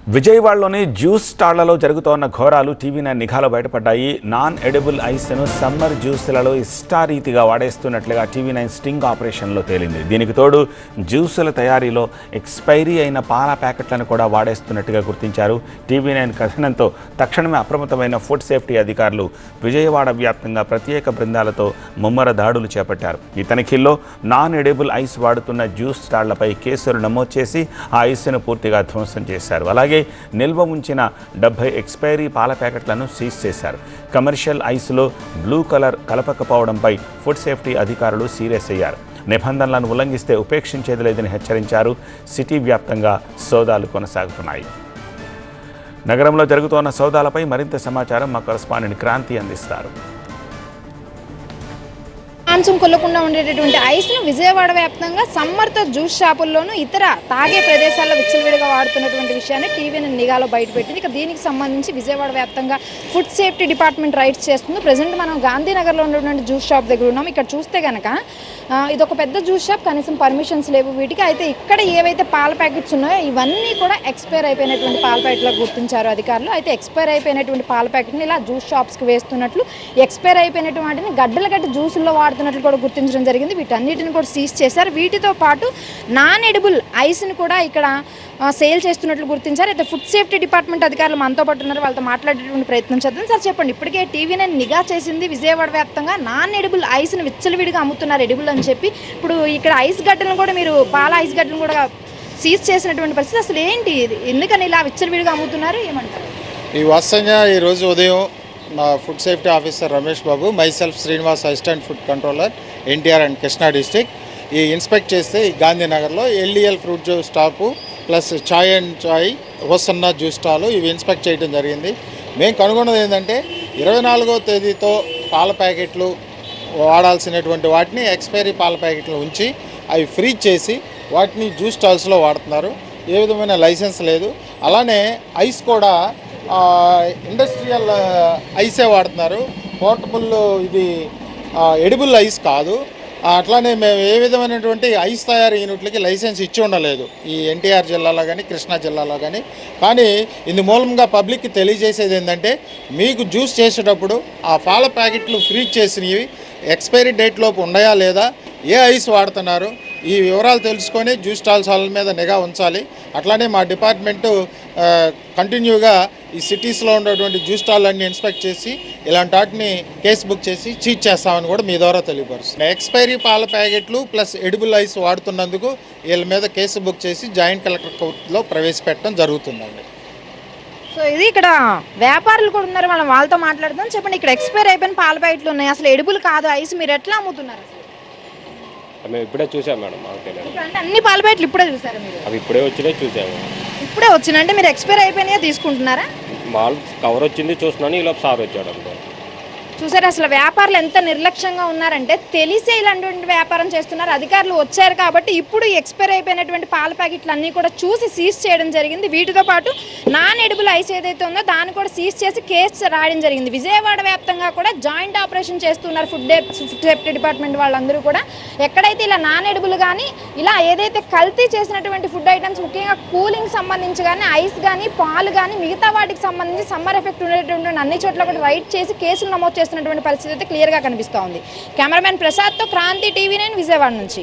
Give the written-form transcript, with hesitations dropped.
విజయవాడలోని జ్యూస్ స్టాళ్లలో జరుగుతోన్న ఘోరాలు టీవీ9 నిఘాలో బయటపడ్డాయి. నాన్ ఎడిబుల్ ఐస్ను సమ్మర్ జ్యూసులలో ఇష్టారీతిగా వాడేస్తున్నట్లుగా టీవీ9 స్టింగ్ ఆపరేషన్లో తేలింది. దీనికి తోడు జ్యూసుల తయారీలో ఎక్స్పైరీ అయిన పాల ప్యాకెట్లను కూడా వాడేస్తున్నట్టుగా గుర్తించారు. టీవీ9 కథనంతో తక్షణమే అప్రమత్తమైన ఫుడ్ సేఫ్టీ అధికారులు విజయవాడ వ్యాప్తంగా ప్రత్యేక బృందాలతో ముమ్మర దాడులు చేపట్టారు. ఈ తనిఖీల్లో నాన్ ఎడిబుల్ ఐస్ వాడుతున్న జ్యూస్ స్టాళ్లపై కేసులు నమోదు చేసి ఆ ఐస్ను పూర్తిగా ధ్వంసం చేశారు. అలాగే నిల్వ ఉంచిన 70 ఎక్స్పైరీ పాల ప్యాకెట్లను సీజ్ చేశారు. కమర్షియల్ ఐస్లో బ్లూ కలర్ కలపకపోవడంపై ఫుడ్ సేఫ్టీ అధికారులు సీరియస్ అయ్యారు. నిబంధనలను ఉల్లంఘిస్తే ఉపేక్షించేది లేదని హెచ్చరించారు. సిటీ వ్యాప్తంగా సోదాలు కొనసాగుతున్నాయి. నగరంలో జరుగుతున్న సోదాలపై మరింత సమాచారం మా కరెస్పాండెంట్ క్రాంతి అందిస్తారు. మాంసం కొల్లకుండా ఉండేటటువంటి ఐస్ను విజయవాడ వ్యాప్తంగా సమ్మర్తో జ్యూస్ షాపుల్లోనూ ఇతర తాగే ప్రదేశాల్లో విచ్చలవిడిగా వాడుతున్నటువంటి విషయాన్ని టీవీ9 నిఘాలో బయటపెట్టింది. ఇక దీనికి సంబంధించి విజయవాడ వ్యాప్తంగా ఫుడ్ సేఫ్టీ డిపార్ట్మెంట్ రైడ్స్ చేస్తుంది. ప్రజెంట్ మనం గాంధీనగర్లో ఉన్నటువంటి జ్యూస్ షాప్ దగ్గర ఉన్నాం. ఇక్కడ చూస్తే కనుక ఇది ఒక పెద్ద జ్యూస్ షాప్, కనీసం పర్మిషన్స్ లేవు వీటికి. అయితే ఇక్కడ ఏవైతే పాల ప్యాకెట్స్ ఉన్నాయో ఇవన్నీ కూడా ఎక్స్పైర్ అయిపోయినటువంటి పాల ప్యాకెట్లకు గుర్తించారు అధికారులు. అయితే ఎక్స్పైర్ అయిపోయినటువంటి పాల ప్యాకెట్ని ఇలా జ్యూస్ షాప్స్కి వేస్తున్నట్లు, ఎక్స్పైర్ అయిపోయినటువంటి వాటిని గడ్డలు గడ్డ జ్యూసుల్లో వాడుతున్నట్లు కూడా గుర్తించడం జరిగింది. వీటన్నిటిని కూడా సీజ్ చేశారు. వీటితో పాటు నాన్ ఎడిబుల్ ఐస్ని కూడా ఇక్కడ సేల్ చేస్తున్నట్లు గుర్తించారు. అయితే ఫుడ్ సేఫ్టీ డిపార్ట్మెంట్ అధికారులు మనతో పాటు ఉన్నారు, వాళ్ళతో మాట్లాడేటువంటి ప్రయత్నం చేద్దాం. సార్ చెప్పండి, ఇప్పటికే టీవీ9 నిఘా చేసింది విజయవాడ వ్యాప్తంగా నాన్ ఎడిబుల్ ఐస్ని విచ్చలవిడిగా అమ్ముతున్నారు ఎడిబుల్ అని చెప్పి. ఇప్పుడు ఇక్కడ ఐస్ గడ్డలను కూడా మీరు పాల ఐస్ గడ్డలను కూడా సీజ్ చేసినటువంటి పరిస్థితి. అసలు ఏంటి ఇది, ఎందుకని ఇలా విచ్చలవిడిగా అమ్ముతున్నారు, ఏమంటారు? ఈ వాస్తవంగా ఈరోజు ఉదయం మా food safety officer Ramesh Babu, myself Srinivas, assistant food controller NTR and Krishna district ఈ ఇన్స్పెక్ట్ చేస్తే ఈ గాంధీనగర్లో LDL fruit juice stop plus Chai and Chai Hosanna juice stall ఇవి ఇన్స్పెక్ట్ చేయడం జరిగింది. మేము కనుగొన్నది ఏంటంటే 24వ తేదీతో పాల ప్యాకెట్లు వాడాల్సినటువంటి వాటిని ఎక్స్పైరీ పాల ప్యాకెట్లు ఉంచి అవి ఫ్రీజ్ చేసి వాటిని జ్యూస్ స్టాల్స్లో వాడుతున్నారు. ఏ విధమైన లైసెన్స్ లేదు. అలానే ఐస్ కూడా ఇండస్ట్రియల్ ఐసే వాడుతున్నారు. పోర్టబుల్ ఇది ఎడిబుల్ ఐస్ కాదు. అట్లానే మేము ఏ విధమైనటువంటి ఐస్ తయారీ యూనిట్లకి లైసెన్స్ ఇచ్చి ఉండలేదు ఈ ఎన్టీఆర్ జిల్లాలో కానీ కృష్ణా జిల్లాలో కానీ ఇందు మూలంగా పబ్లిక్కి తెలియజేసేది ఏంటంటే, మీకు జ్యూస్ చేసేటప్పుడు ఆ పాల ప్యాకెట్లు ఫ్రీజ్ చేసినవి ఎక్స్పైరీ డేట్ లోపు ఉన్నాయా లేదా, ఏ ఐస్ వాడుతున్నారు, ఈ వివరాలు తెలుసుకొని జ్యూస్ స్టాల్స్ మీద నిఘా ఉంచాలి. అట్లానే మా డిపార్ట్మెంటు కంటిన్యూగా ఈ సిటీస్లో ఉన్నటువంటి జ్యూస్ స్టాళ్ళన్నీ ఇన్స్పెక్ట్ చేసి ఇలాంటి వాటిని కేసు బుక్ చేసి చీట్ చేస్తామని కూడా మీ ద్వారా తెలియపరుస్తుంది. ఎక్స్పైరీ పాల ప్యాకెట్లు ప్లస్ ఎడిబుల్ ఐస్ వాడుతున్నందుకు వీళ్ళ మీద కేసు బుక్ చేసి జాయింట్ కలెక్టర్ కోర్టులో ప్రవేశపెట్టడం జరుగుతుందండి. సో ఇది ఇక్కడ వ్యాపారులు కూడా ఉన్నారు, మనం వాళ్ళతో మాట్లాడదాం. చెప్పండి, ఇక్కడ ఎక్స్పైర్ అయిపోయిన పాల ప్యాకెట్లు ఉన్నాయి, అసలు ఎడిబుల్ కాదు ఐస్, మీరు ఎట్లా అమ్ముతున్నారు? మేము ఇప్పుడే చూసాం మేడం, మాకు తెలియదు. అంటే అన్ని పాల ప్యాకెట్లు ఇప్పుడే చూసారా మీరు? అవి ఇప్పుడే వచ్చినాయి చూసాము. ఇప్పుడే వచ్చినంటే మీరు ఎక్స్పైర్ అయిపోయినాయా తీసుకుంటున్నారా? మాల్ కవర్ వచ్చింది చూస్తున్నాను, ఈలోపు సార్ వచ్చాడు అంతే. చూసారు, అసలు వ్యాపారులు ఎంత నిర్లక్ష్యంగా ఉన్నారంటే తెలిసే ఇలాంటి వ్యాపారం చేస్తున్నారు. అధికారులు వచ్చారు కాబట్టి ఇప్పుడు ఎక్స్పైర్ అయిపోయినటువంటి పాల ప్యాకెట్లు అన్నీ కూడా చూసి సీజ్ చేయడం జరిగింది. వీటితో పాటు నాన్ ఎడిబుల్ ఐస్ ఏదైతే ఉందో దాన్ని కూడా సీజ్ చేసి కేసు రాయడం జరిగింది. విజయవాడ వ్యాప్తంగా కూడా జాయింట్ ఆపరేషన్ చేస్తున్నారు ఫుడ్ సేఫ్టీ డిపార్ట్మెంట్ వాళ్ళందరూ కూడా. ఎక్కడైతే ఇలా నాన్ ఎడిబుల్ కానీ ఇలా ఏదైతే కల్తీ చేసినటువంటి ఫుడ్ ఐటమ్స్, ముఖ్యంగా కూలింగ్ సంబంధించి కానీ ఐస్ కానీ పాలు కానీ మిగతా వాటికి సంబంధించి సమ్మర్ ఎఫెక్ట్ ఉండేటువంటి అన్ని చోట్ల కూడా రైడ్ చేసి కేసులు నమోదు చేస్తున్నటువంటి పరిస్థితి అయితే క్లియర్గా కనిపిస్తూ ఉంది. కెమెరామెన్ ప్రసాద్తో క్రాంతి, టీవీ9 విజయవాడ నుంచి.